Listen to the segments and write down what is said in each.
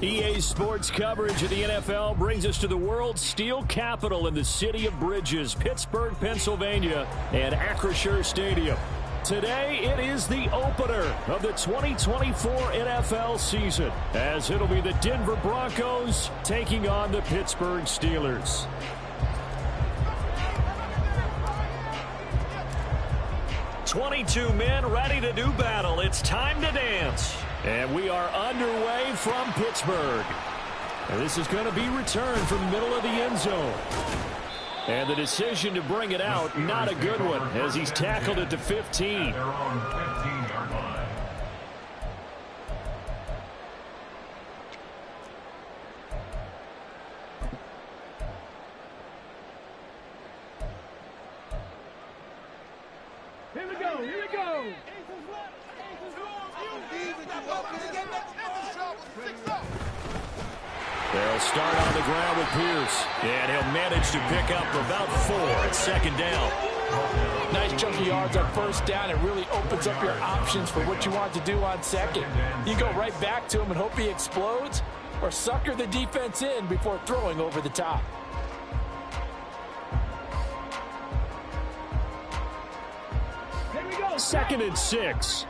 EA Sports coverage of the NFL brings us to the world's steel capital in the city of bridges, Pittsburgh, Pennsylvania, and Acrisure Stadium. Today, it is the opener of the 2024 NFL season, as it'll be the Denver Broncos taking on the Pittsburgh Steelers. "22 men ready to do battle. It's time to dance." And we are underway from Pittsburgh. And this is going to be returned from the middle of the end zone. And the decision to bring it out, not a good one, as he's tackled at the 15. Here we go, here we go. They'll start on the ground with Pierce, and he'll manage to pick up about 4 at second down. Nice chunk of yards on first down. It really opens up your options for what you want to do on second. You go right back to him and hope he explodes, or sucker the defense in before throwing over the top. Here we go. 2nd and 6.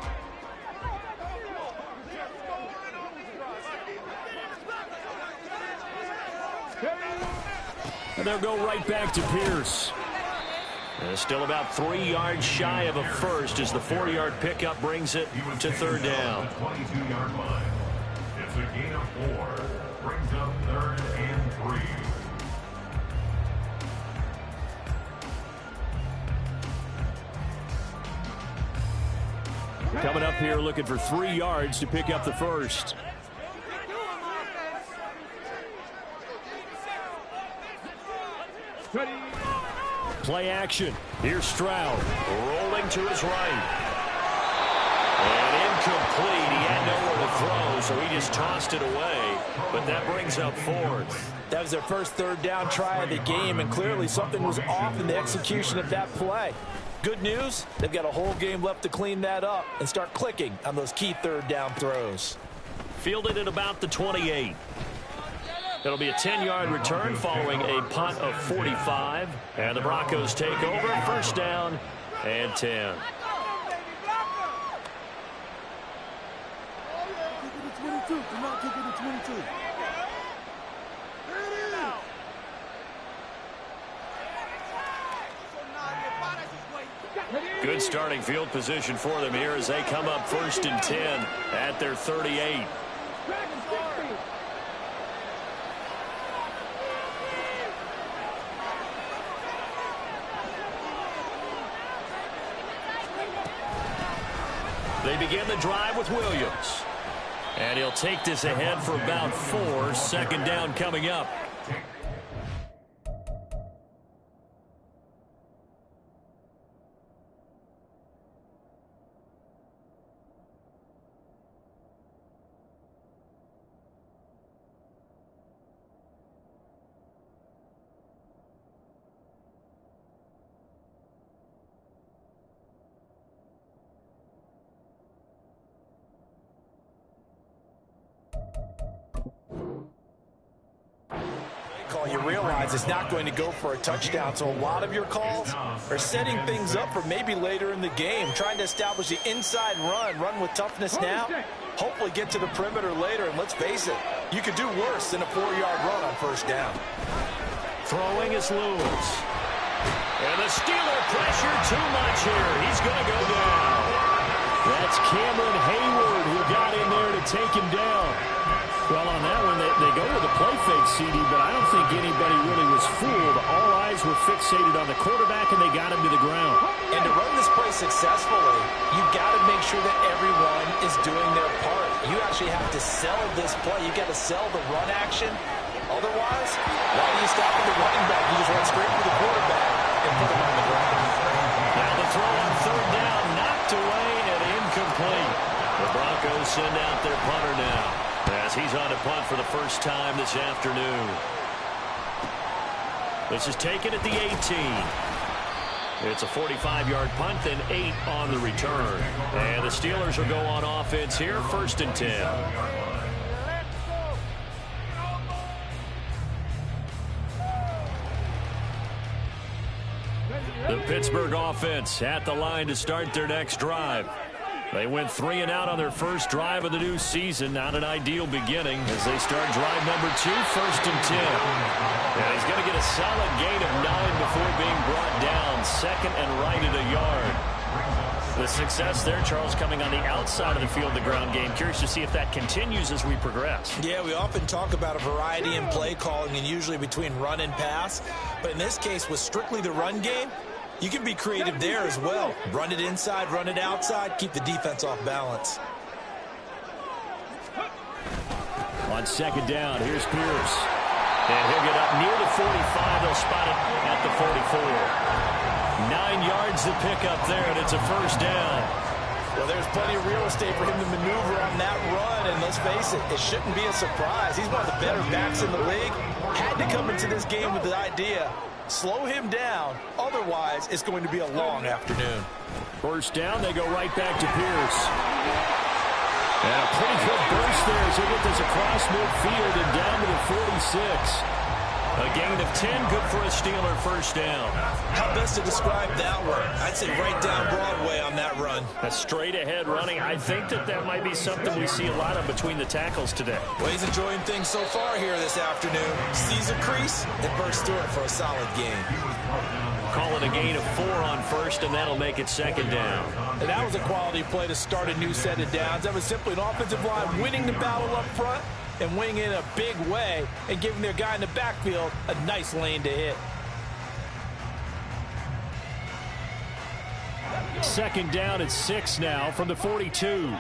And they'll go right back to Pierce. And still about 3 yards shy of a first as the 4-yard pickup brings it to 3rd down. 22-yard line. It's a gain of 4. Brings up 3rd and 3. Coming up here looking for 3 yards to pick up the first. Play action. Here's Stroud. Rolling to his right. And incomplete. He had nowhere to throw, so he just tossed it away. But that brings up 4th. That was their first 3rd down try of the game, and clearly something was off in the execution of that play. Good news, they've got a whole game left to clean that up and start clicking on those key 3rd down throws. Fielded at about the 28. It'll be a 10-yard return following a punt of 45. And the Broncos take over. 1st down and 10. Good starting field position for them here as they come up 1st and 10 at their 38. They begin the drive with Williams. And he'll take this ahead for about 4. 2nd down coming up. You realize it's not going to go for a touchdown, so a lot of your calls are setting things up for maybe later in the game, trying to establish the inside run with toughness now, hopefully get to the perimeter later, and let's face it, you could do worse than a 4-yard run on 1st down. Throwing is Lewis. And the Steeler pressure too much here. He's going to go down. That's Cameron Hayward who got in there to take him down. Well, on that one, they go with a play fake, CD, but I don't think anybody really was fooled. All eyes were fixated on the quarterback, and they got him to the ground. And to run this play successfully, you've got to make sure that everyone is doing their part. You actually have to sell this play. You've got to sell the run action. Otherwise, why do you stop with the running back? You just run straight to the quarterback and put him on the ground. Now the throw on 3rd down, knocked away and incomplete. The Broncos send out their punter now, as he's on to punt for the first time this afternoon. This is taken at the 18. It's a 45-yard punt, then 8 on the return. And the Steelers will go on offense here, 1st and 10. The Pittsburgh offense at the line to start their next drive. They went 3 and out on their first drive of the new season. Not an ideal beginning as they start drive number 2, 1st and 10. And he's going to get a solid gain of 9 before being brought down. 2nd and right at a yard. The success there, Charles, coming on the outside of the field, the ground game. Curious to see if that continues as we progress. Yeah, we often talk about a variety in play calling and usually between run and pass. But in this case, with strictly the run game, you can be creative there as well. Run it inside, run it outside, keep the defense off balance. On 2nd down, here's Pierce. And he'll get up near the 45. They'll spot it at the 44. 9 yards to pick up there, and it's a 1st down. Well, there's plenty of real estate for him to maneuver on that run, and let's face it, it shouldn't be a surprise. He's one of the better backs in the league. Had to come into this game with the idea, slow him down, otherwise it's going to be a long afternoon. 1st down, they go right back to Pierce. And a pretty good burst there as he get this across midfield and down to the 46. A gain of 10, good for a Steeler 1st down. How best to describe that one? I'd say right down Broadway on that run. A straight ahead running. I think that might be something we see a lot of between the tackles today. Well, he's enjoying things so far here this afternoon. Sees a crease and bursts through it for a solid gain. Call it a gain of 4 on 1st, and that'll make it 2nd down. And that was a quality play to start a new set of downs. That was simply an offensive line winning the battle up front and winning in a big way and giving their guy in the backfield a nice lane to hit. 2nd down at 6 now from the 42.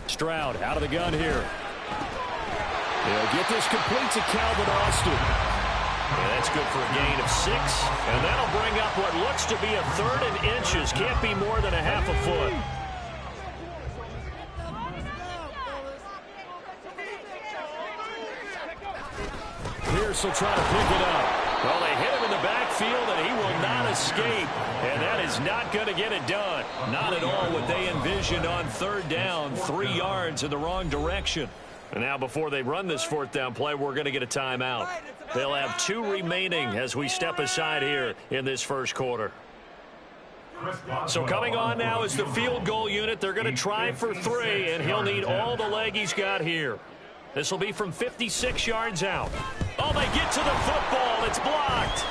Stroud out of the gun here. They'll get this complete to Calvin Austin. Yeah, that's good for a gain of 6. And that'll bring up what looks to be a 3rd and inches. Can't be more than a half a foot. Pierce will try to pick it up. Well, they hit him in the backfield, and he will not escape. And that is not going to get it done. Not at all what they envisioned on 3rd down. 3 yards in the wrong direction. And now before they run this 4th down play, we're going to get a timeout. They'll have 2 remaining as we step aside here in this 1st quarter. So coming on now is the field goal unit. They're going to try for 3, and he'll need all the leg he's got here. This will be from 56 yards out. Oh, they get to the football. It's blocked.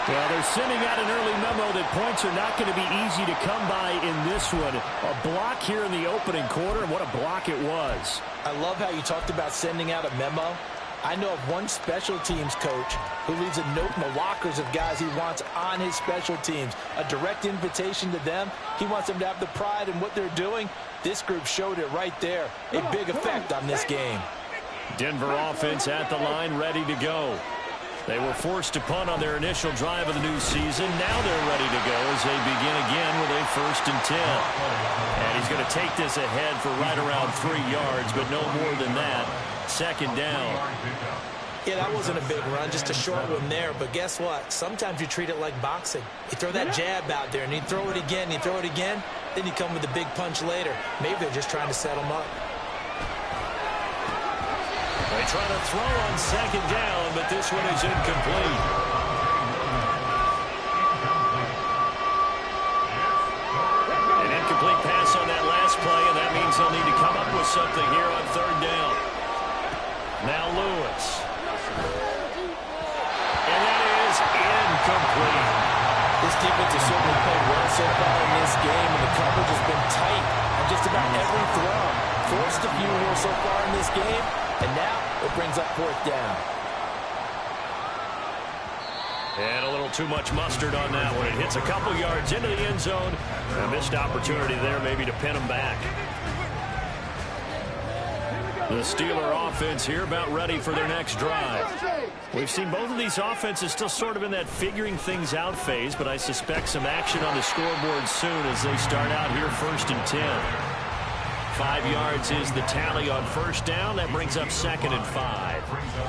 Well, they're sending out an early memo that points are not going to be easy to come by in this one. A block here in the opening quarter, and what a block it was. I love how you talked about sending out a memo. I know of one special teams coach who leaves a note in the lockers of guys he wants on his special teams. A direct invitation to them. He wants them to have the pride in what they're doing. This group showed it right there. A big effect on this game. Denver offense at the line, ready to go. They were forced to punt on their initial drive of the new season. Now they're ready to go as they begin again with a 1st and 10. And he's going to take this ahead for right around 3 yards, but no more than that. 2nd down. Yeah, that wasn't a big run, just a short one there. But guess what? Sometimes you treat it like boxing. You throw that jab out there, and you throw it again, you throw it again, then you come with a big punch later. Maybe they're just trying to set them up. They try to throw on 2nd down, but this one is incomplete. An incomplete pass on that last play, and that means they'll need to come up with something here on 3rd down. Now Lewis. And that is incomplete. This defense has certainly played well so far in this game, and the coverage has been tight on just about every throw. Forced a few here so far in this game, and now it brings up 4th down. And a little too much mustard on that one. It hits a couple yards into the end zone. A missed opportunity there maybe to pin them back. The Steeler offense here about ready for their next drive. We've seen both of these offenses still sort of in that figuring things out phase, but I suspect some action on the scoreboard soon as they start out here 1st and 10. 5 yards is the tally on 1st down. That brings up 2nd and 5.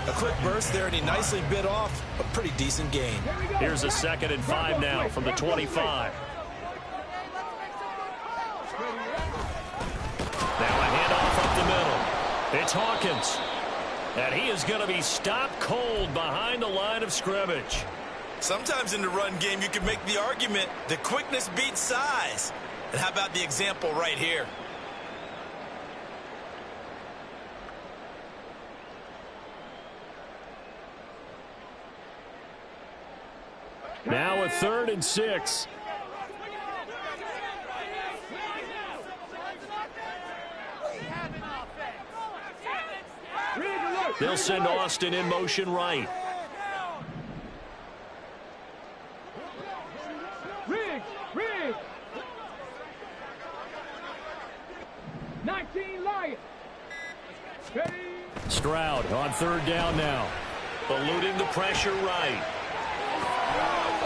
A quick burst there, and he nicely bit off a pretty decent gain. Here's a 2nd and 5 now from the 25. Now a handoff up the middle. It's Hawkins. And he is going to be stopped cold behind the line of scrimmage. Sometimes in the run game, you can make the argument that quickness beats size. And how about the example right here? Now a 3rd and 6. They'll send Austin in motion right. Riggs. 19 Lions. Stroud on 3rd down now. Eluding the pressure right.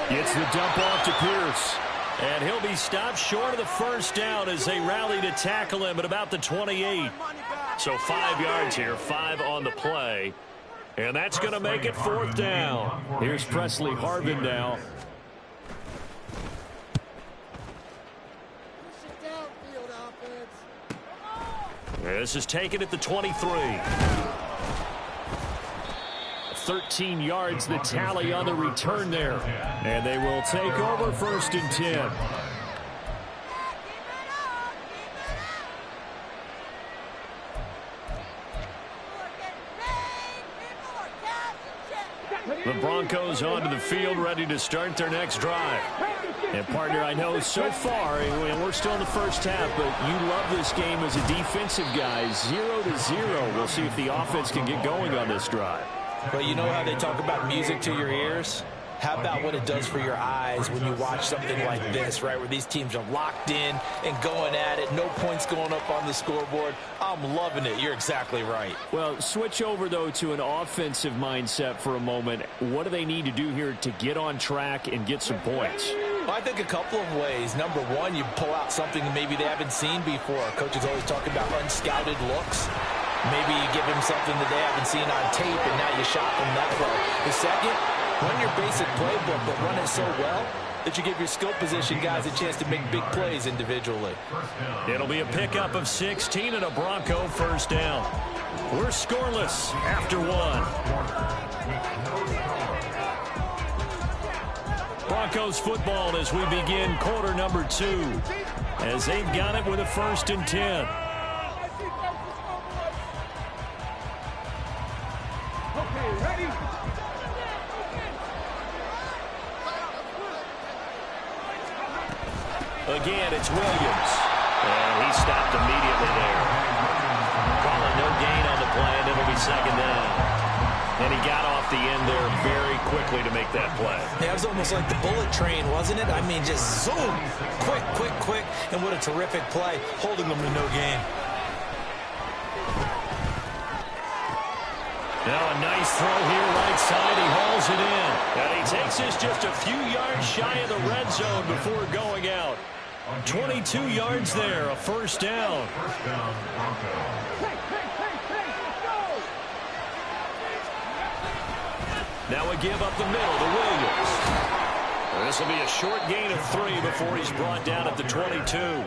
Gets the dump off to Pierce. And he'll be stopped short of the 1st down as they rally to tackle him at about the 28. So 5 yards here, 5 on the play. And that's going to make it 4th down. Here's Presley Harvin now. This is taken at the 23. 13 yards the tally on the return there. And they will take over 1st and 10. The Broncos onto the field, ready to start their next drive. And, partner, I know so far, we're still in the 1st half, but you love this game as a defensive guy. 0-0. We'll see if the offense can get going on this drive. But you know how they talk about music to your ears? How about what it does for your eyes when you watch something like this, right, where these teams are locked in and going at it, no points going up on the scoreboard? I'm loving it. You're exactly right. Well, switch over, though, to an offensive mindset for a moment. What do they need to do here to get on track and get some points? Well, I think a couple of ways. Number one, you pull out something that maybe they haven't seen before. Coaches always talk about unscouted looks. Maybe you give them something that they haven't seen on tape, and now you shock them that way. The second, run your basic playbook, but run it so well that you give your skill position guys a chance to make big plays individually. It'll be a pickup of 16 and a Bronco 1st down. We're scoreless after 1. Broncos football as we begin quarter number 2, as they've got it with a 1st and 10. Again, it's Williams. And he stopped immediately there. Calling no gain on the play, and it'll be 2nd down. And he got off the end there very quickly to make that play. Yeah, it was almost like the bullet train, wasn't it? I mean, just zoom. Quick. And what a terrific play, holding them to no gain. Now a nice throw here right side. He hauls it in. And he takes this just a few yards shy of the red zone before going out. 22 yards there, a 1st down. Now a give up the middle to Williams. This will be a short gain of 3 before he's brought down at the 22.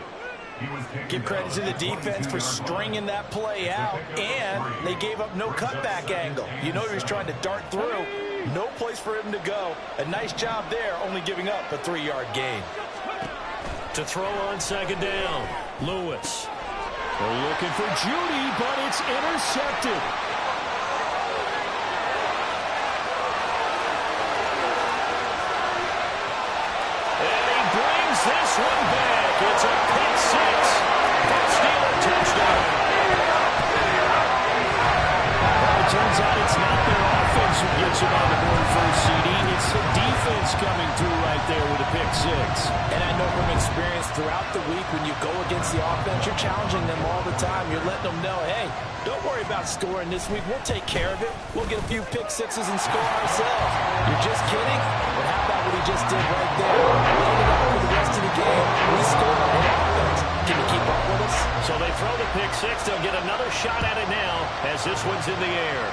Give credit to the defense for stringing that play out, and they gave up no cutback angle. You know he was trying to dart through. No place for him to go. A nice job there, only giving up a 3-yard gain. To throw on 2nd down, Lewis. They're looking for Judy, but it's intercepted. And he brings this one back. It's a pick 6. Steeler touchdown. Well, it turns out it's not their offense who gets him on the board for a CD. It's the defense coming through right there with a pick 6. And I know from experience throughout the week when you go against the offense, you're challenging them all the time. You're letting them know, hey, don't worry about scoring this week. We'll take care of it. We'll get a few pick 6s and score ourselves. You're just kidding? But how about what he just did right there? Laid it out for the rest of the game. We scored on the offense. Can you keep up with us? So they throw the pick 6. They'll get another shot at it now as this one's in the air.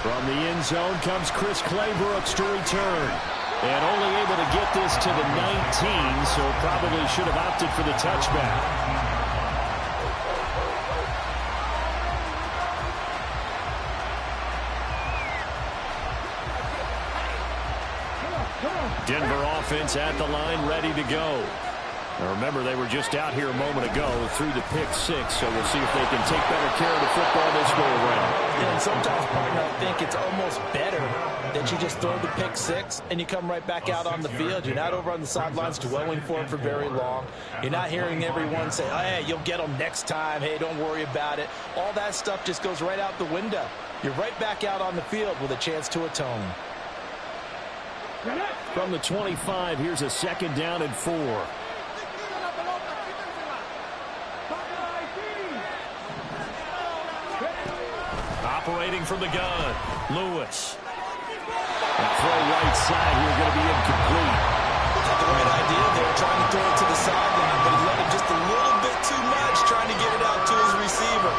From the end zone comes Chris Claybrooks to return. And only able to get this to the 19, so probably should have opted for the touchback. Denver offense at the line, ready to go. Now remember, they were just out here a moment ago through the pick 6, so we'll see if they can take better care of the football this go around. Yeah, and sometimes, partner, I think it's almost better that you just throw the pick 6 and you come right back out on the field. You're not over on the sidelines dwelling for it for very long. You're not hearing everyone say, oh, hey, you'll get them next time. Hey, don't worry about it. All that stuff just goes right out the window. You're right back out on the field with a chance to atone. From the 25, here's a 2nd down and 4. Operating from the gun, Lewis. That throw right side here going to be incomplete. Had the right idea there, trying to throw it to the sideline, but he let him just a little bit too much, trying to get it out to his receiver.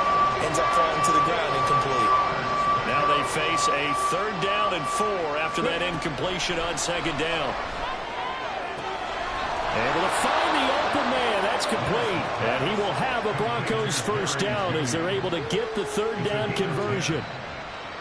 Ends up falling to the ground, incomplete. Now they face a 3rd down and 4 after that incompletion on 2nd down. Able to find the open man. That's complete. And he will have a Broncos 1st down as they're able to get the 3rd down conversion.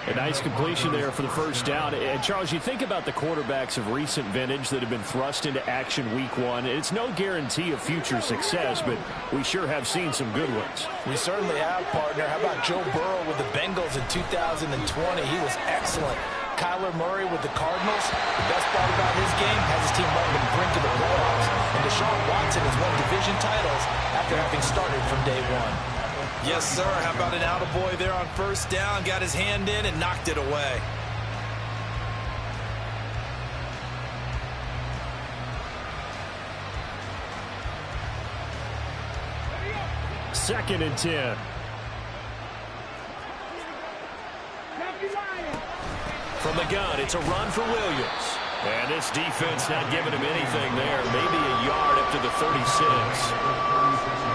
A nice completion there for the 1st down. And, Charles, you think about the quarterbacks of recent vintage that have been thrust into action week 1. It's no guarantee of future success, but we sure have seen some good ones. We certainly have, partner. How about Joe Burrow with the Bengals in 2020? He was excellent. Kyler Murray with the Cardinals. The best part about his game has his team right on the brink of the playoffs. And Deshaun Watson has won division titles after having started from day 1. Yes, sir. How about an attaboy there on 1st down? Got his hand in and knocked it away. Second and 10. From the gun, it's a run for Williams. And this defense not giving him anything there. Maybe a yard up to the 36.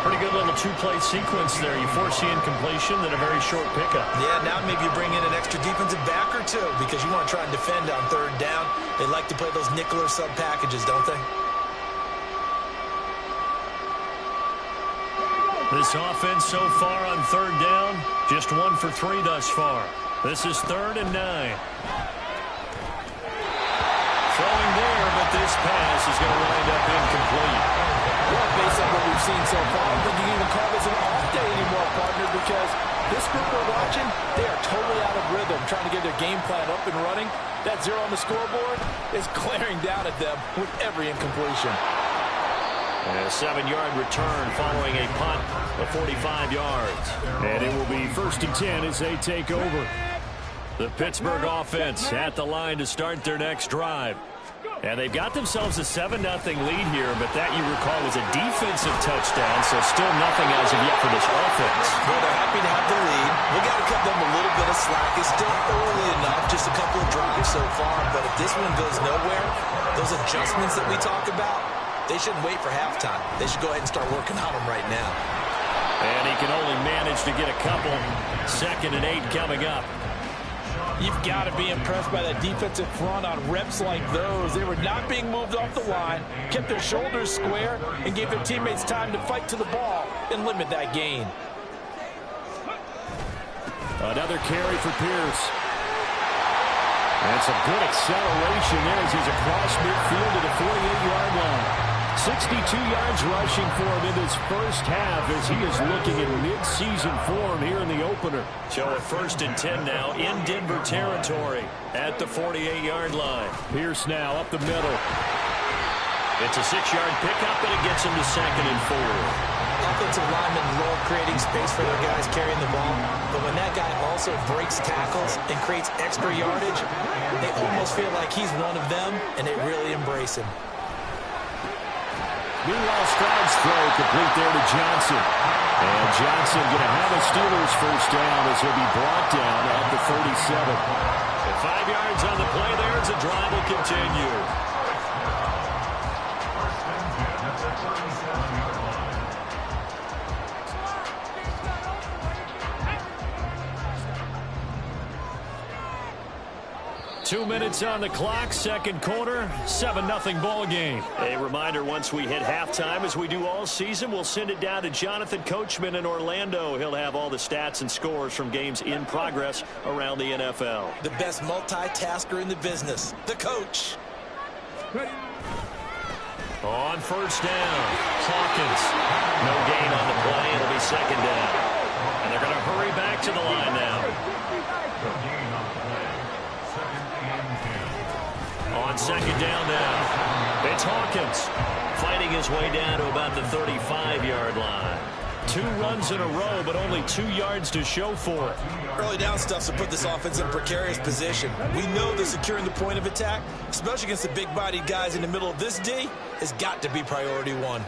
Pretty good little 2-play sequence there. You force the incompletion, then a very short pickup. Yeah, now maybe you bring in an extra defensive back or two because you want to try and defend on 3rd down. They like to play those nickel or sub packages, don't they? This offense so far on 3rd down, just 1 for 3 thus far. This is 3rd and 9. Throwing there, but this pass is going to wind up incomplete. Well, based on what we've seen so far, I don't think you can even call this an off day anymore, partner, because this group we're watching, they are totally out of rhythm, trying to get their game plan up and running. That 0 on the scoreboard is glaring down at them with every incompletion. And a 7-yard return following a punt of 45 yards. And it will be 1st and 10 as they take over. The Pittsburgh offense at the line to start their next drive. And they've got themselves a 7-0 lead here, but that, you recall, was a defensive touchdown, so still nothing as of yet for this offense. Well, they're happy to have the lead. We got to cut them a little bit of slack. It's still early enough, just a couple of drives so far, but if this one goes nowhere, those adjustments that we talk about, they shouldn't wait for halftime. They should go ahead and start working on them right now. And he can only manage to get a couple. 2nd and 8 coming up. You've got to be impressed by that defensive front on reps like those. They were not being moved off the line, kept their shoulders square, and gave their teammates time to fight to the ball and limit that gain. Another carry for Pierce. And some good acceleration there as he's across midfield to the 48-yard line. 62 yards rushing for him in his 1st half as he is looking in mid-season form here in the opener. So a 1st and 10 now in Denver territory at the 48-yard line. Pierce now up the middle. It's a 6-yard pickup, and it gets him to 2nd and 4. Offensive linemen love creating space for their guys carrying the ball, but when that guy also breaks tackles and creates extra yardage, they almost feel like he's one of them, and they really embrace him. Meanwhile, Stroud's throw complete there to Johnson. And Johnson going to have a Steelers 1st down as he'll be brought down at the 37. So 5 yards on the play there as the drive will continue. 2 minutes on the clock, 2nd quarter, 7-0 ball game. A reminder, once we hit halftime, as we do all season, we'll send it down to Jonathan Coachman in Orlando. He'll have all the stats and scores from games in progress around the NFL. The best multitasker in the business, the coach. On first down, Hawkins. No gain on the play. It'll be second down. And they're going to hurry back to the line now. On second down now, it's Hawkins fighting his way down to about the 35-yard line. 2 runs in a row, but only 2 yards to show for it. Early down stuff to put this offense in a precarious position. We know that securing the point of attack, especially against the big-bodied guys in the middle of this D, has got to be priority 1.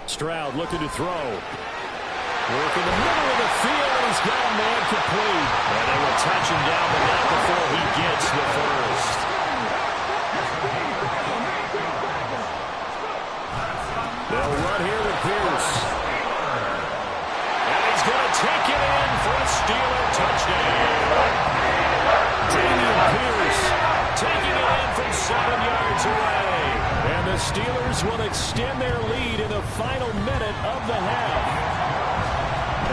Stroud looking to throw. Work in the middle of the field, and he's got a man complete. And they will touch him down, but not before he gets the first. They'll run here with Pierce. And he's going to take it in for a Steeler touchdown. Damian Pierce taking it in from 7 yards away. And the Steelers will extend their lead in the final minute of the half.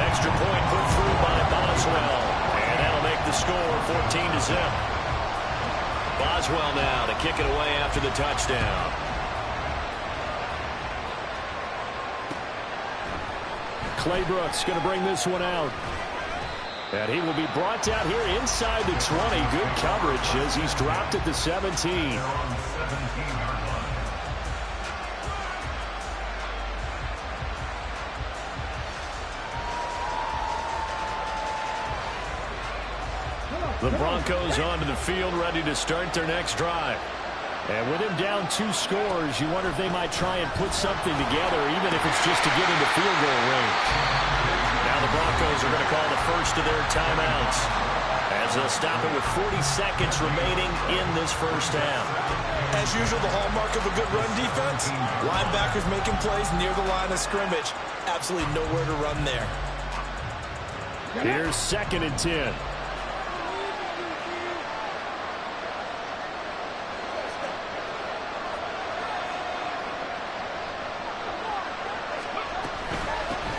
Extra point put through by Boswell. And that'll make the score 14-0. Boswell now to kick it away after the touchdown. Clay Brooks going to bring this one out. And he will be brought down here inside the 20. Good coverage as he's dropped at the 17. The Broncos onto the field, ready to start their next drive. And with him down 2 scores, you wonder if they might try and put something together, even if it's just to get into field goal range. Now the Broncos are going to call the first of their timeouts, as they'll stop it with 40 seconds remaining in this first half. As usual, the hallmark of a good run defense, linebackers making plays near the line of scrimmage. Absolutely nowhere to run there. Here's 2nd and 10.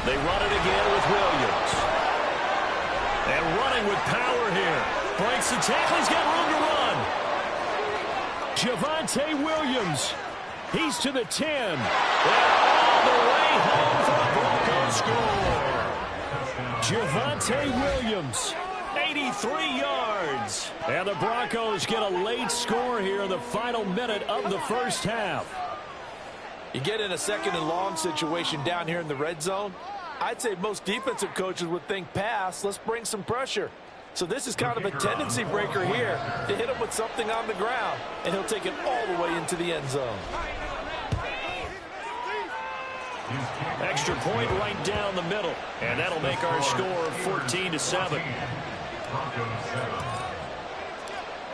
They run it again with Williams. And running with power here. Breaks the tackle. He's got room to run. Javonte Williams. He's to the 10. And all the way home for the Broncos score. Javonte Williams. 83 yards. And the Broncos get a late score here in the final minute of the first half. You get in a 2nd and long situation down here in the red zone. I'd say most defensive coaches would think pass. Let's bring some pressure. So this is kind of a tendency breaker here to hit him with something on the ground. And he'll take it all the way into the end zone. Extra point right down the middle. And that'll make our score 14-7.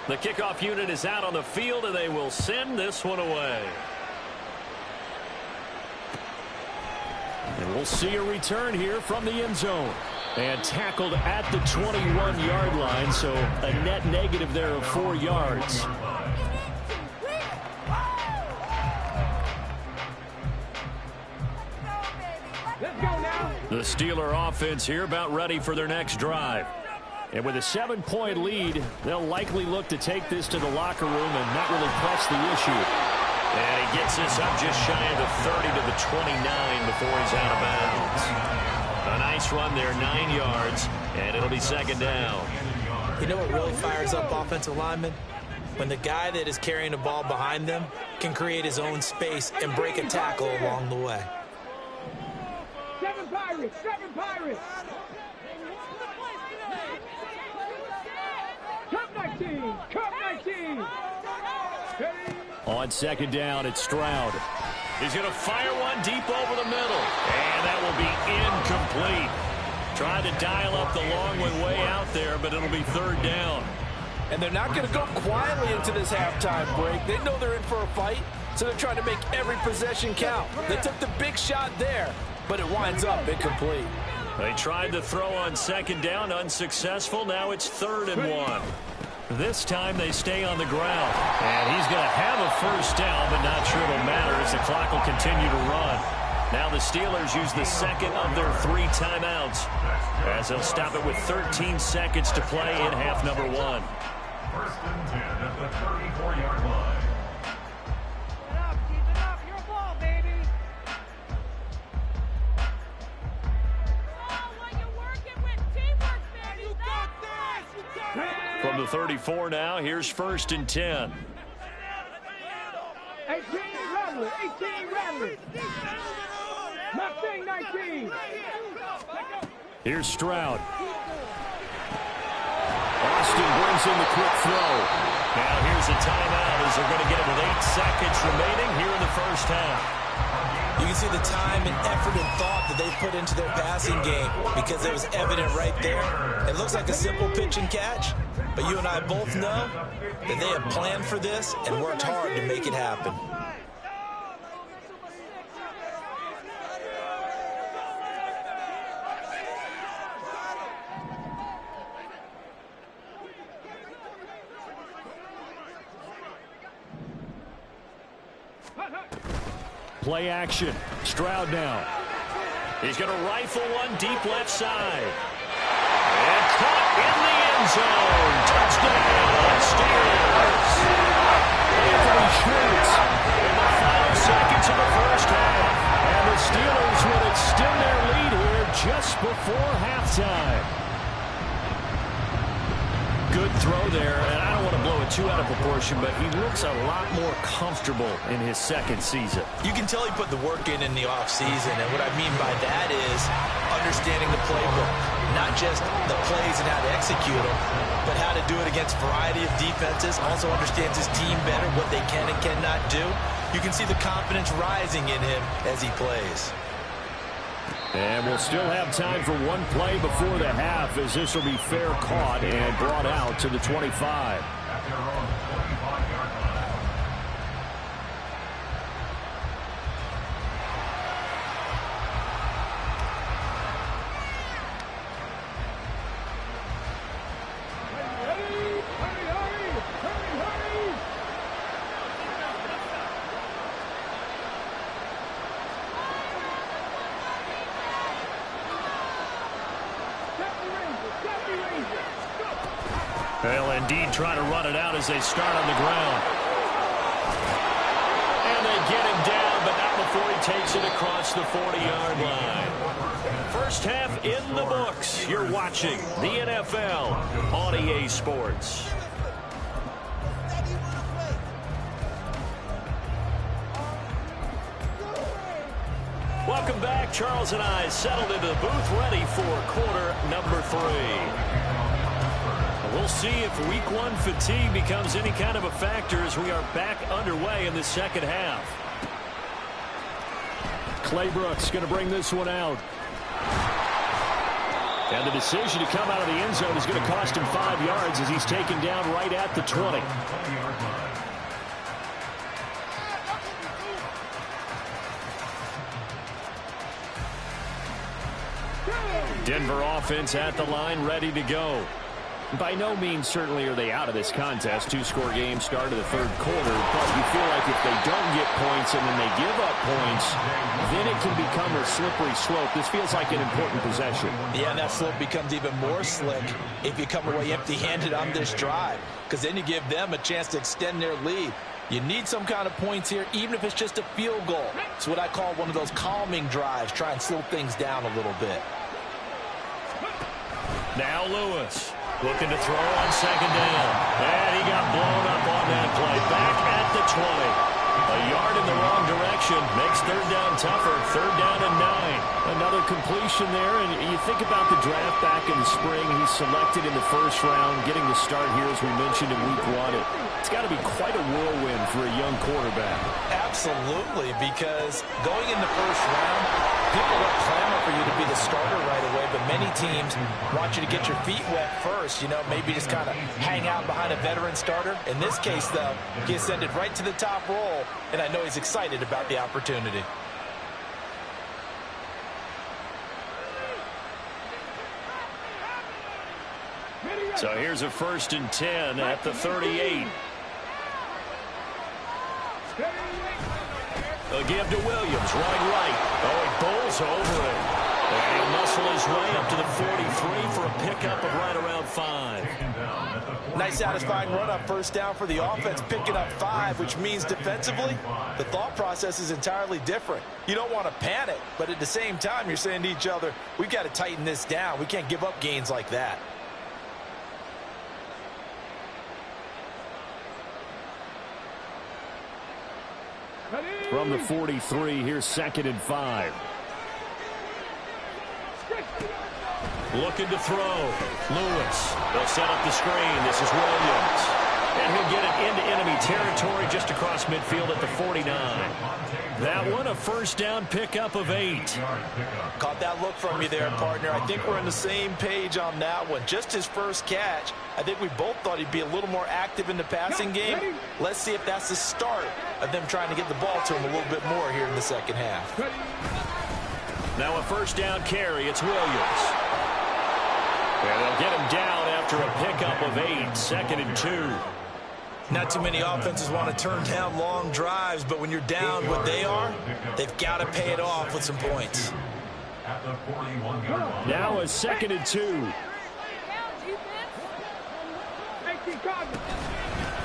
The kickoff unit is out on the field, and they will send this one away. And we'll see a return here from the end zone. And tackled at the 21-yard line, so a net negative there of 4 yards. Let's go now. The Steeler offense here about ready for their next drive. And with a 7-point lead, they'll likely look to take this to the locker room and not really press the issue. And he gets this up just shy of the 30 to the 29 before he's out of bounds. A nice run there, 9 yards, and it'll be 2nd down. You know what really fires up offensive linemen? When the guy that is carrying the ball behind them can create his own space and break a tackle along the way. 7 Pirates, 7 Pirates. Cup 19, Cup 19. On 2nd down, it's Stroud. He's going to fire one deep over the middle. And that will be incomplete. Tried to dial up the long one way out there, but it'll be 3rd down. And they're not going to go quietly into this halftime break. They know they're in for a fight, so they're trying to make every possession count. They took the big shot there, but it winds up incomplete. They tried to throw on 2nd down, unsuccessful. Now it's 3rd and 1. This time they stay on the ground. And he's going to have a 1st down, but not sure it'll matter as the clock will continue to run. Now the Steelers use the second of their 3 timeouts as they'll stop it with 13 seconds to play in half number 1. First and 10 at the 34-yard line. Keep it up. You're a ball, baby. From the 34 now, here's first and 10. 18 Rattler. 18 Rattler. Mustang 19. Here's Stroud. Austin brings in the quick throw. Now here's a timeout as they're going to get it with 8 seconds remaining here in the first half. You can see the time and effort and thought that they put into their passing game because it was evident right there. It looks like a simple pitch and catch, but you and I both know that they have planned for this and worked hard to make it happen. Play action. Stroud now. He's going to rifle one deep left side. And caught in the end zone. Touchdown, Steelers. Anthony shoots in the final seconds of the first half. And the Steelers will extend their lead here just before halftime. Good throw there, and I don't want to blow it too out of proportion, but he looks a lot more comfortable in his second season. You can tell he put the work in the offseason, and what I mean by that is understanding the playbook. Not just the plays and how to execute them, but how to do it against a variety of defenses. Also understands his team better, what they can and cannot do. You can see the confidence rising in him as he plays. And we'll still have time for one play before the half as this will be fair caught and brought out to the 25. They'll indeed try to run it out as they start on the ground. And they get him down, but not before he takes it across the 40-yard line. First half in the books. You're watching the NFL on EA Sports. Welcome back. Charles and I settled into the booth ready for quarter number 3. We'll see if week 1 fatigue becomes any kind of a factor as we are back underway in the second half. Clay Brooks going to bring this one out. And the decision to come out of the end zone is going to cost him 5 yards as he's taken down right at the 20. Denver offense at the line, ready to go. By no means certainly are they out of this contest. 2-score game, start of the third quarter. But you feel like if they don't get points and then they give up points, then it can become a slippery slope. This feels like an important possession. Yeah, and that slope becomes even more slick if you come away empty-handed on this drive, because then you give them a chance to extend their lead. You need some kind of points here, even if it's just a field goal. It's what I call one of those calming drives. Try and slow things down a little bit. Now Lewis looking to throw on second down. And he got blown up on that play. Back at the 20. A yard in the wrong direction. Makes third down tougher. Third down and 9. Another completion there. And you think about the draft back in the spring. He's selected in the first round, getting the start here, as we mentioned, in week 1. It's got to be quite a whirlwind for a young quarterback. Absolutely, because going in the first round, people will clamor for you to be the starter right away, but many teams want you to get your feet wet first, you know, maybe just kind of hang out behind a veteran starter. In this case, though, he ascended right to the top roll, and I know he's excited about the opportunity. So here's a 1st and 10 at the 38. A give to Williams, right. Oh, he bowls over it. And he'll muscle his way up to the 43 for a pickup of right around 5. Nice satisfying run up, first down for the offense, picking up 5, which means defensively, the thought process is entirely different. You don't want to panic, but at the same time, you're saying to each other, we've got to tighten this down. We can't give up gains like that. From the 43, here's 2nd and 5. Looking to throw. Lewis. They'll set up the screen. This is Williams. And he'll get it into enemy territory just across midfield at the 49. That one a first down pickup of 8. Caught that look from you there, partner. I think we're on the same page on that one. Just his first catch. I think we both thought he'd be a little more active in the passing game. Let's see if that's the start of them trying to get the ball to him a little bit more here in the second half. Now a first down carry. It's Williams. And they'll get him down after a pickup of 8. 2nd and 2. Not too many offenses want to turn down long drives, but when you're down what they are, they've got to pay it off with some points. Now a 2nd and 2.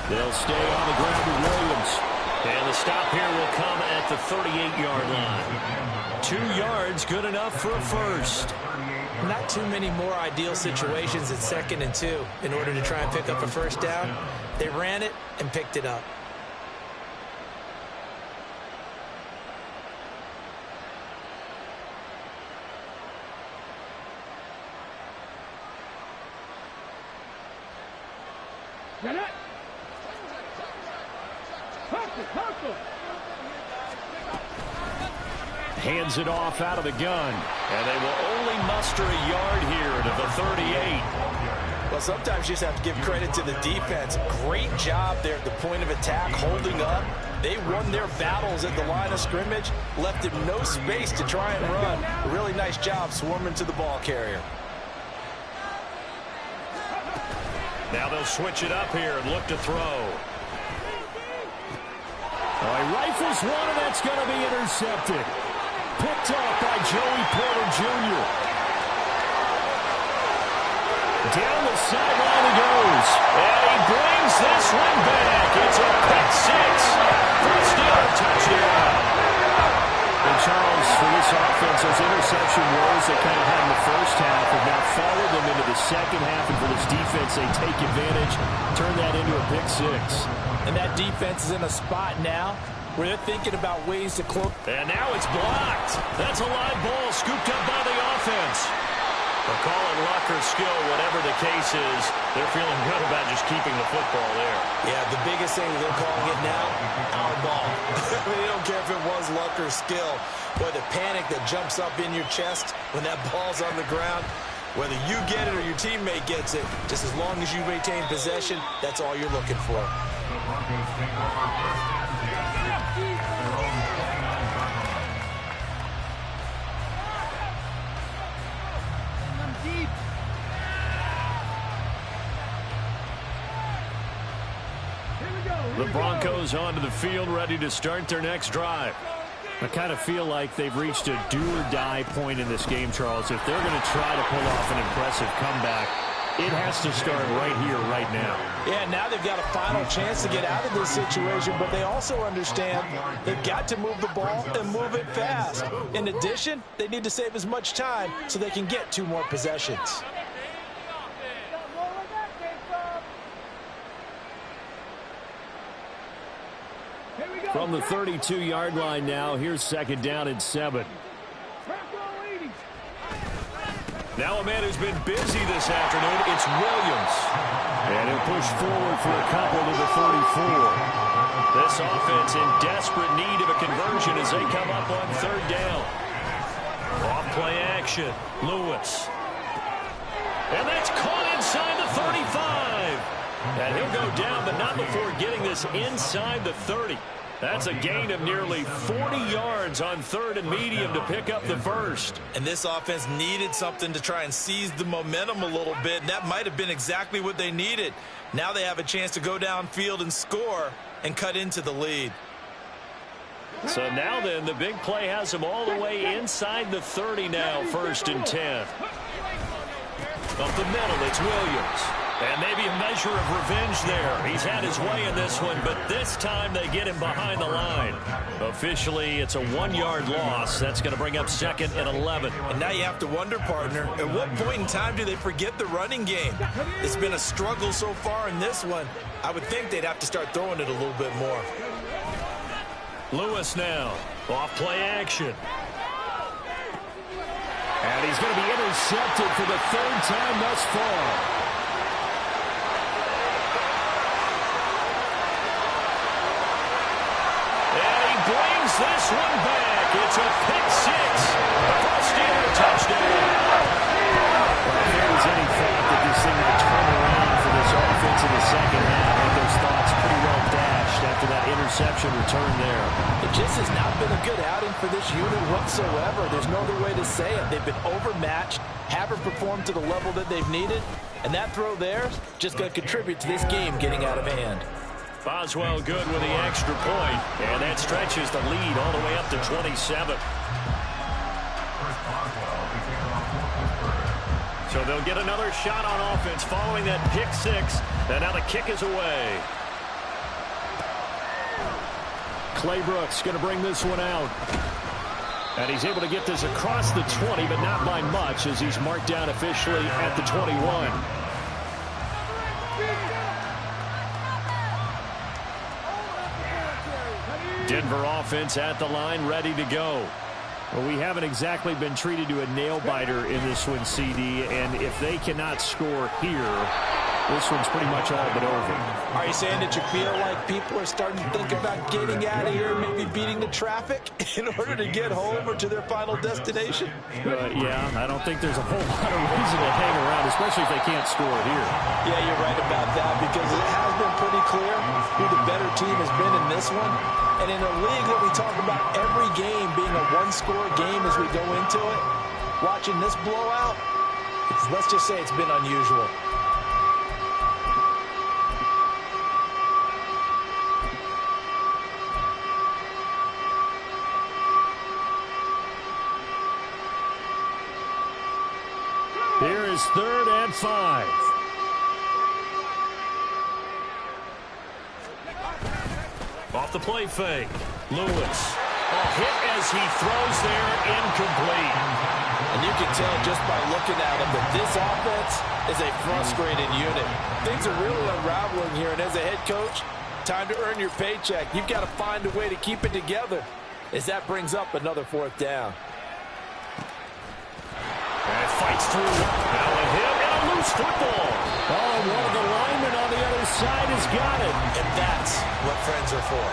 They'll stay on the ground with Williams. And the stop here will come at the 38-yard line. 2 yards, good enough for a first. Not too many more ideal situations at 2nd and 2 in order to try and pick up a first down. They ran it and picked it up. Hands it off out of the gun. And they will only muster a yard here to the 38. Well, sometimes you just have to give credit to the defense. Great job there at the point of attack, holding up. They won their battles at the line of scrimmage, left him no space to try and run. A really nice job swarming to the ball carrier. Now they'll switch it up here and look to throw. He rifles one, and that's going to be intercepted. Picked up by Joey Porter Jr. Down the sideline he goes. And he brings this one back. It's a pick 6 for a Steeler touchdown. And Charles, for this offense, those interception woes they kind of had in the first half have now followed them into the second half. And for this defense, they take advantage, turn that into a pick 6. And that defense is in a spot now where they're thinking about ways to close. And now it's blocked. That's a live ball scooped up by the offense. They'll call it luck or skill, whatever the case is. They're feeling good about just keeping the football there. Yeah, the biggest thing they're calling it now, our ball. They don't care if it was luck or skill. Boy, the panic that jumps up in your chest when that ball's on the ground, whether you get it or your teammate gets it, just as long as you retain possession, that's all you're looking for. The Broncos onto the field, ready to start their next drive. I kind of feel like they've reached a do-or-die point in this game, Charles. If they're going to try to pull off an impressive comeback, it has to start right here, right now. Yeah, now they've got a final chance to get out of this situation, but they also understand they've got to move the ball and move it fast. In addition, they need to save as much time so they can get 2 more possessions. From the 32-yard line now, here's 2nd down and 7. Now a man who's been busy this afternoon, it's Williams. And he'll push forward for a couple to the 34. This offense in desperate need of a conversion as they come up on 3rd down. Off play action, Lewis. And that's caught inside the 35. And he'll go down, but not before getting this inside the 30. That's a gain of nearly 40 yards on 3rd and medium to pick up the first. And this offense needed something to try and seize the momentum a little bit, and that might have been exactly what they needed. Now they have a chance to go downfield and score and cut into the lead. So now then, the big play has him all the way inside the 30 now, 1st and 10. Up the middle, it's Williams. And maybe a measure of revenge there. He's had his way in this one, but this time they get him behind the line. Officially, it's a 1-yard loss. That's going to bring up 2nd and 11. And now you have to wonder, partner, at what point in time do they forget the running game? It's been a struggle so far in this one. I would think they'd have to start throwing it a little bit more. Lewis now, off play action. And he's going to be intercepted for the 3rd time thus far. Brings this one back. It's a pick 6. For a Steeler touchdown. Well, if there was any thought that this thing would turn around for this offense in the second half, I think those thoughts pretty well dashed after that interception return there. It just has not been a good outing for this unit whatsoever. There's no other way to say it. They've been overmatched, haven't performed to the level that they've needed, and that throw there is just going to contribute to this game getting out of hand. Boswell good with the extra point, and that stretches the lead all the way up to 27. So they'll get another shot on offense following that pick 6, and now the kick is away. Claybrooks going to bring this one out. And he's able to get this across the 20, but not by much, as he's marked down officially at the 21. Denver offense at the line, ready to go. Well, we haven't exactly been treated to a nail-biter in this one, CD, and if they cannot score here, this one's pretty much all but over. Are you saying that you feel like people are starting to think about getting out of here, maybe beating the traffic in order to get home or to their final destination? Yeah, I don't think there's a whole lot of reason to hang around, especially if they can't score here. Yeah, you're right about that, because it has been pretty clear who the better team has been in this one. And in a league that we talk about every game being a one-score game as we go into it, watching this blowout, let's just say it's been unusual. Here is 3rd and 5. Off the play fake. Lewis. A hit as he throws there, incomplete. And you can tell just by looking at him that this offense is a frustrated unit. Things are really unraveling here, and as a head coach, time to earn your paycheck. You've got to find a way to keep it together, as that brings up another 4th down. And fights through. Now a hit and a loose football. Oh, one of the linemen on the other side has got it. And that's what friends are for.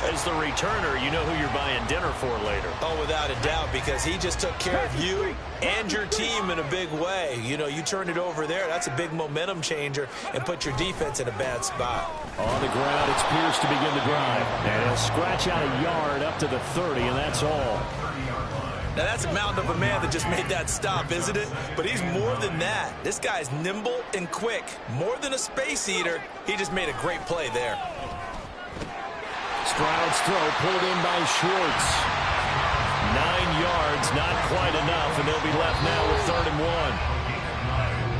As the returner, you know who you're buying dinner for later. Oh, without a doubt, because he just took care of you and your team in a big way. You know, you turned it over there. That's a big momentum changer and put your defense in a bad spot. On the ground, it's Pierce to begin the drive. And he'll scratch out a yard up to the 30, and that's all. Now, that's a mountain of a man that just made that stop, isn't it? But he's more than that. This guy's nimble and quick. More than a space eater, he just made a great play there. Stroud's throw pulled in by Schwartz. 9 yards, not quite enough, and they'll be left now with 3rd and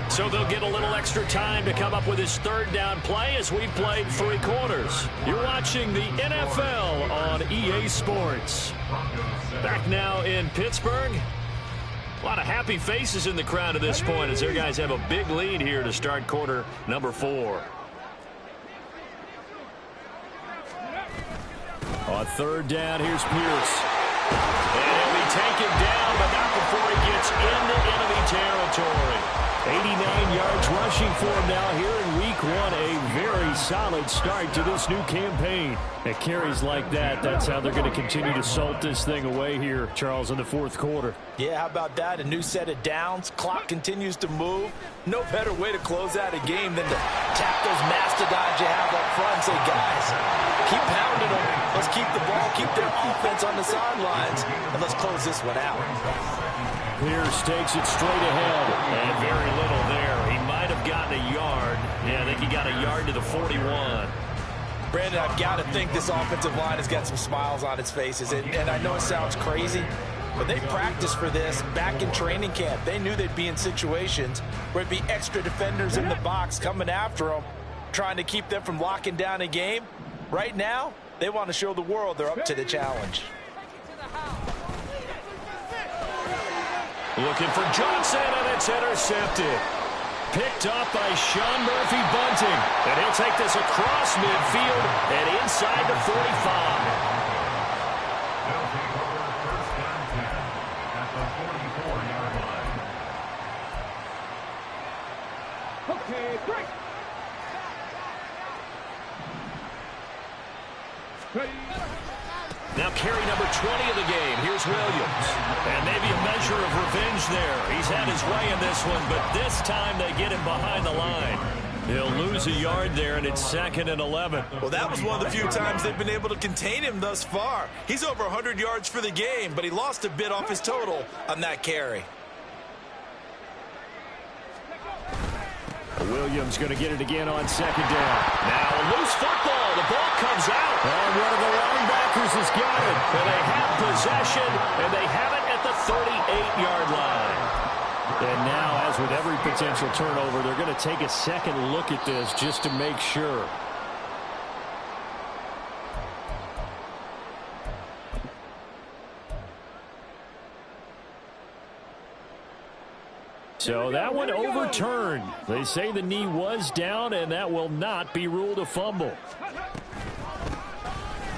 1. So they'll get a little extra time to come up with his 3rd down play as we've played 3 quarters. You're watching the NFL on EA Sports. Back now in Pittsburgh. A lot of happy faces in the crowd at this point as their guys have a big lead here to start quarter number 4. On 3rd down, here's Pierce. And he'll be taken down, but not before he gets into enemy territory. 89 yards rushing for him now here in week 1. A very solid start to this new campaign. At carries like that, that's how they're going to continue to salt this thing away here, Charles, in the 4th quarter. Yeah, how about that? A new set of downs. Clock continues to move. No better way to close out a game than to tap those mastodons you have up front and say, guys, keep pounding them. Let's keep the ball, keep their offense on the sidelines, and let's close this one out. Pierce takes it straight ahead, and very little there. He might have gotten a yard. Yeah, I think he got a yard to the 41. Brandon, I've got to think this offensive line has got some smiles on its faces. And I know it sounds crazy, but they practiced for this back in training camp. They knew they'd be in situations where it'd be extra defenders in the box coming after them, trying to keep them from locking down a game. Right now, they want to show the world they're up to the challenge. Looking for Johnson, and it's intercepted. Picked up by Sean Murphy-Bunting. And he'll take this across midfield and inside the 45. They'll take over first down 10 at the 44-yard line. Okay, break. Ready. Now carry number 20 of the game. Here's Williams. And maybe a measure of revenge there. He's had his way in this one, but this time they get him behind the line. He'll lose a yard there, and it's 2nd and 11. Well, that was one of the few times they've been able to contain him thus far. He's over 100 yards for the game, but he lost a bit off his total on that carry. Williams going to get it again on 2nd down. Now a loose football. The ball comes out. And one of the linebackers has got it. And they have possession, and they have it at the 38-yard line. And now, as with every potential turnover, they're going to take a second look at this just to make sure. So that one overturned. They say the knee was down, and that will not be ruled a fumble.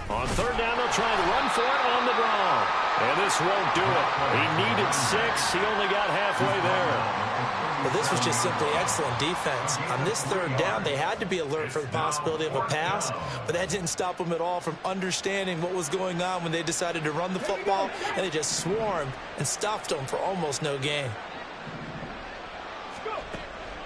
On 3rd down, they'll try and run for it on the draw. And this won't do it. He needed 6. He only got halfway there. Well, this was just simply excellent defense. On this 3rd down, they had to be alert for the possibility of a pass, but that didn't stop them at all from understanding what was going on when they decided to run the football, and they just swarmed and stuffed them for almost no gain.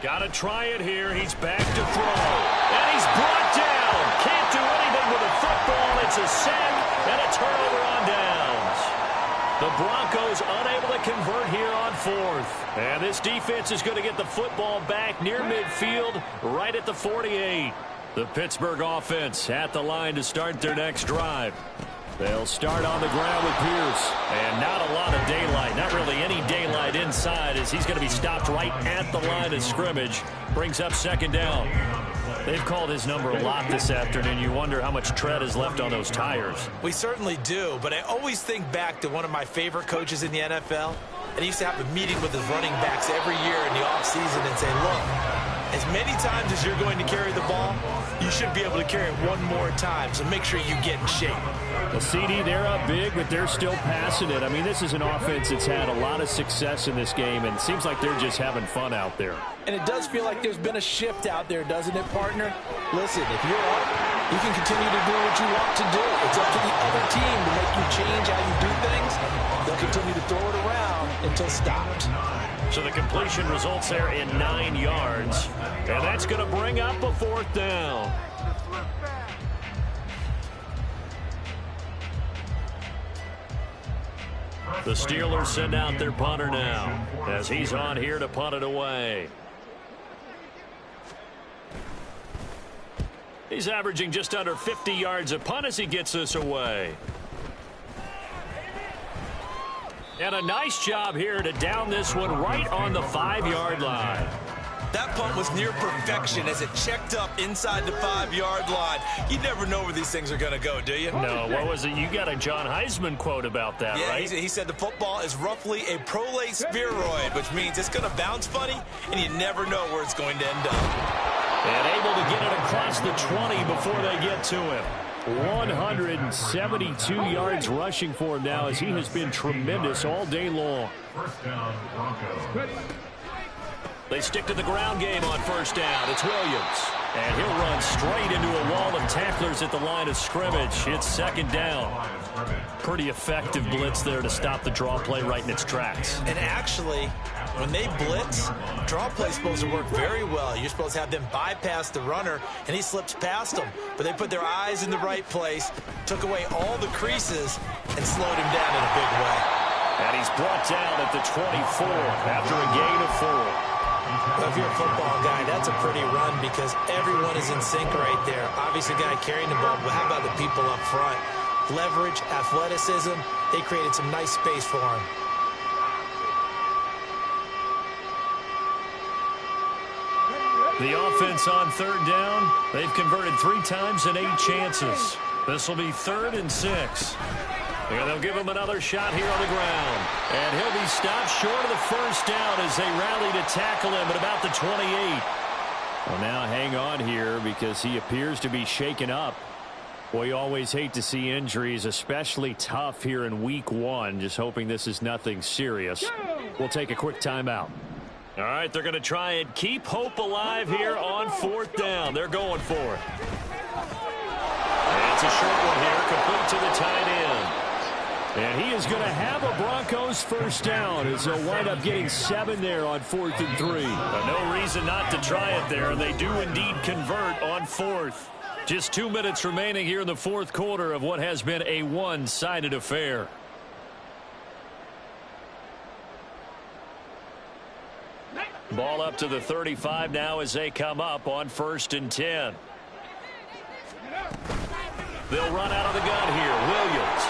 Got to try it here. He's back to throw. And he's brought down. Can't do anything with a football. It's a sack and a turnover on downs. The Broncos unable to convert here on 4th. And this defense is going to get the football back near midfield, right at the 48. The Pittsburgh offense at the line to start their next drive. They'll start on the ground with Pierce. And not a lot of daylight. Not really any daylight inside, as he's going to be stopped right at the line of scrimmage. Brings up 2nd down. They've called his number a lot this afternoon. You wonder how much tread is left on those tires. We certainly do, but I always think back to one of my favorite coaches in the NFL. And he used to have a meeting with his running backs every year in the offseason and say, look, as many times as you're going to carry the ball, you should be able to carry it one more time, so make sure you get in shape. The CD, they're up big, but they're still passing it. I mean, this is an offense that's had a lot of success in this game, and it seems like they're just having fun out there. And it does feel like there's been a shift out there, doesn't it, partner? Listen, if you're up, you can continue to do what you want to do. It's up to the other team to make you change how you do things. They'll continue to throw it around until stopped. So the completion results there in 9 yards. And that's going to bring up a 4th down. The Steelers send out their punter now, as he's on here to punt it away. He's averaging just under 50 yards a punt as he gets this away. And a nice job here to down this one right on the 5-yard line. That punt was near perfection as it checked up inside the 5-yard line. You never know where these things are going to go, do you? No, what was it? You got a John Heisman quote about that, yeah, right? He said the football is roughly a prolate spheroid, which means it's going to bounce funny, and you never know where it's going to end up. And able to get it across the 20 before they get to him. 172 yards rushing for him now, as he has been tremendous all day long. First down, Broncos. They stick to the ground game on 1st down. It's Williams. And he'll run straight into a wall of tacklers at the line of scrimmage. It's 2nd down. Pretty effective blitz there to stop the draw play right in its tracks. And actually, when they blitz, draw play's supposed to work very well. You're supposed to have them bypass the runner, and he slips past them. But they put their eyes in the right place, took away all the creases, and slowed him down in a big way. And he's brought down at the 24 after a gain of 4. Well, if you're a football guy, that's a pretty run because everyone is in sync right there. Obviously, the guy carrying the ball, but how about the people up front? Leverage, athleticism, they created some nice space for him. The offense on third down, they've converted 3 times and 8 chances. This will be 3rd and 6. And they'll give him another shot here on the ground. And he'll be stopped short of the first down as they rally to tackle him at about the 28. Well, now hang on here because he appears to be shaken up. Well, you always hate to see injuries, especially tough here in week 1. Just hoping this is nothing serious. We'll take a quick timeout. All right, they're going to try and keep hope alive here on 4th down. They're going for it. And it's a short one here, complete to the tight end. And he is going to have a Broncos first down as they'll wind up getting 7 there on 4th and 3. No reason not to try it there, and they do indeed convert on 4th. Just 2 minutes remaining here in the 4th quarter of what has been a one-sided affair. Ball up to the 35 now as they come up on 1st and 10. They'll run out of the gun here. Williams.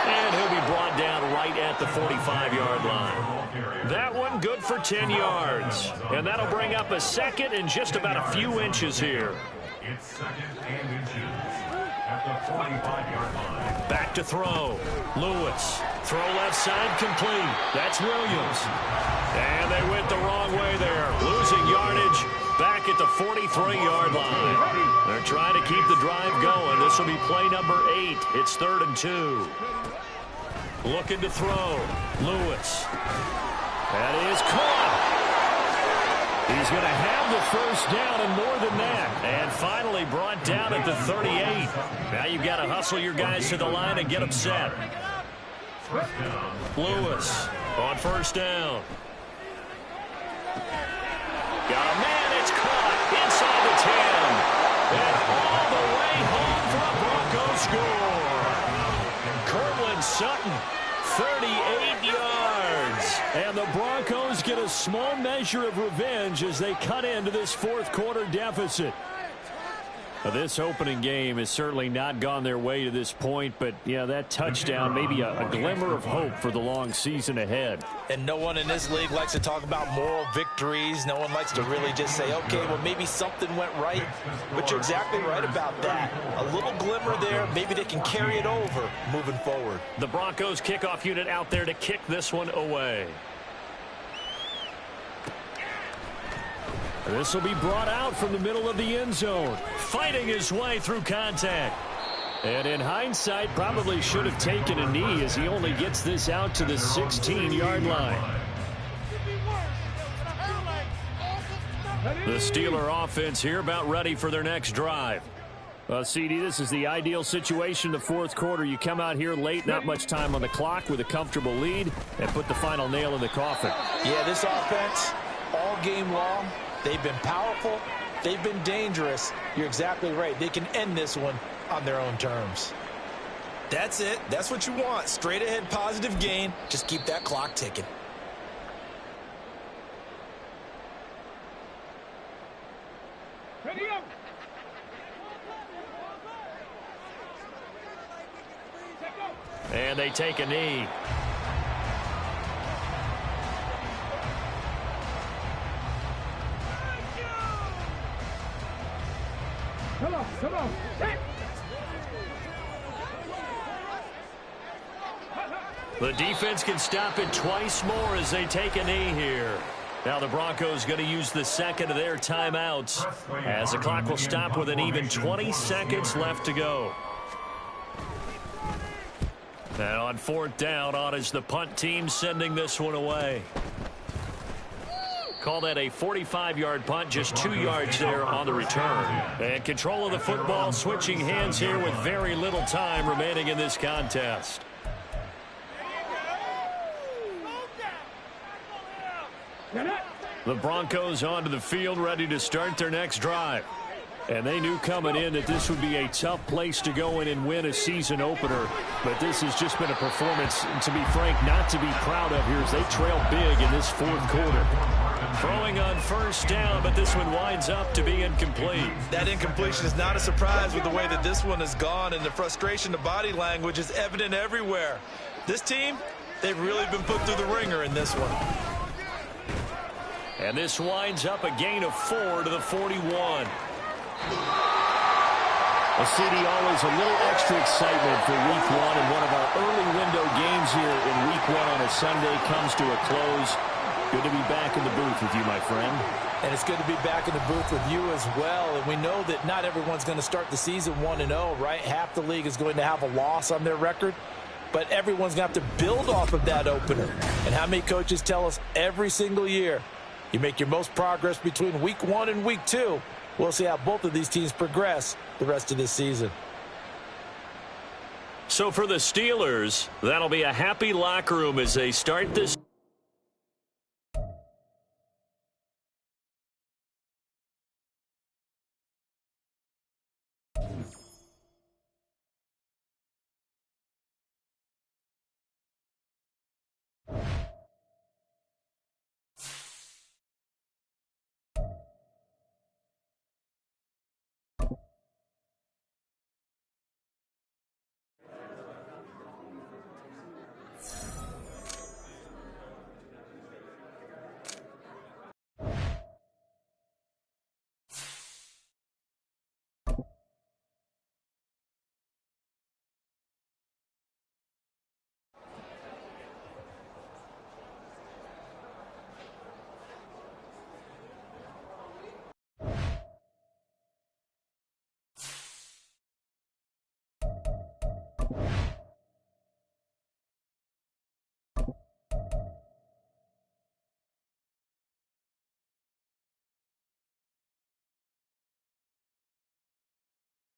And he'll be brought down right at the 45-yard line. That one good for 10 yards. And that'll bring up a 2nd and just about a few inches here. It's 2nd and inches at the 45-yard line. Back to throw. Lewis. Throw left side complete. That's Williams. And they went the wrong way there. Losing yardage back at the 43-yard line. They're trying to keep the drive going. This will be play number 8. It's 3rd and 2. Looking to throw. Lewis. That is caught. He's going to have the first down and more than that. And finally brought down at the 38. Now you've got to hustle your guys to the line and get them set. Lewis on 1st down. Got a man, it's caught inside the 10. And all the way home for a Broncos score. Cortland Sutton, 38 yards. And the Broncos get a small measure of revenge as they cut into this 4th quarter deficit. This opening game has certainly not gone their way to this point, but yeah, that touchdown may be a glimmer of hope for the long season ahead. And no one in this league likes to talk about moral victories. No one likes to really just say, okay, well, maybe something went right. But you're exactly right about that. A little glimmer there. Maybe they can carry it over moving forward. The Broncos kickoff unit out there to kick this one away. This will be brought out from the middle of the end zone. Fighting his way through contact. And in hindsight, probably should have taken a knee as he only gets this out to the 16-yard line. The Steeler offense here about ready for their next drive. CD, this is the ideal situation in the 4th quarter. You come out here late, not much time on the clock with a comfortable lead, and put the final nail in the coffin. Yeah, this offense, all game long, they've been powerful. They've been dangerous. You're exactly right. They can end this one on their own terms. That's it. That's what you want. Straight ahead positive gain. Just keep that clock ticking. Ready up. And they take a knee. Come on, come on. Hey. The defense can stop it twice more as they take a knee here. Now the Broncos going to use the 2nd of their timeouts as the clock will stop with an even 20 seconds left to go. And on 4th down, on is the punt team sending this one away. Call that a 45-yard punt, just 2 yards there on the return. And control of the football, switching hands here with very little time remaining in this contest. The Broncos onto the field, ready to start their next drive. And they knew coming in that this would be a tough place to go in and win a season opener. But this has just been a performance, to be frank, not to be proud of here as they trail big in this fourth quarter. Throwing on first down, but this one winds up to be incomplete. That incompletion is not a surprise with the way that this one has gone, and the frustration, the body language is evident everywhere. This team, they've really been put through the ringer in this one. And this winds up a gain of 4 to the 41. Well, CD, always a little extra excitement for week one, and one of our early window games here in week one on a Sunday comes to a close. Good to be back in the booth with you, my friend. And it's good to be back in the booth with you as well. And we know that not everyone's going to start the season 1-0, right? Half the league is going to have a loss on their record. But everyone's going to have to build off of that opener. And how many coaches tell us every single year, you make your most progress between week one and week two. We'll see how both of these teams progress the rest of this season. So for the Steelers, that'll be a happy locker room as they start this